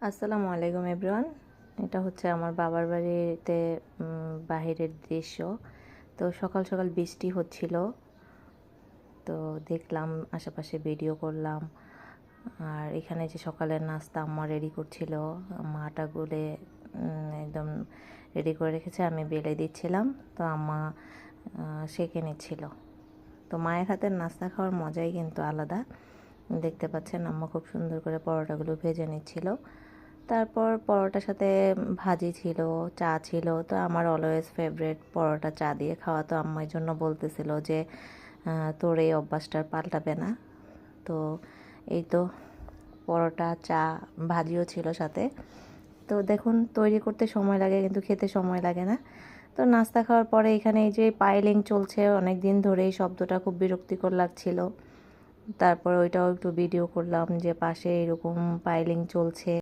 আসসালামু আলাইকুম এভরিওয়ান। এটা হচ্ছে আমার বাবার বাড়িতে বাহিরের দৃশ্য। তো সকাল সকাল বৃষ্টি হচ্ছিল, তো দেখলাম, আশেপাশে ভিডিও করলাম। আর এখানে যে সকালের নাস্তা আম্মা রেডি করছিল, আম্মা আটা গুলে একদম রেডি করে রেখেছে, আমি বেলে দিচ্ছিলাম। তো আম্মা সেঁকে নিচ্ছিল। তো মায়ের হাতের নাস্তা খাওয়ার মজাই কিন্তু আলাদা। দেখতে পাচ্ছেন আম্মা খুব সুন্দর করে পরোটাগুলো ভেজে নিচ্ছিল। তারপর পরোটার সাথে ভাজি ছিল, চা ছিল। তো আমার অলওয়েজ ফেভারিট পরোটা চা দিয়ে খাওয়া। তো আম্মার জন্য বলতেছিল যে তোর এই অভ্যাসটা পাল্টাবে না। তো এই তো পরোটা, চা, ভাজিও ছিল সাথে। তো দেখুন, তৈরি করতে সময় লাগে কিন্তু খেতে সময় লাগে না। তো নাস্তা খাওয়ার পরে এখানে এই যে পাইলিং চলছে অনেক দিন ধরে, এই শব্দটা খুব বিরক্তিকর লাগছিল। তারপর ওইটাও একটু ভিডিও করলাম যে পাশে এরকম পাইলিং চলছে।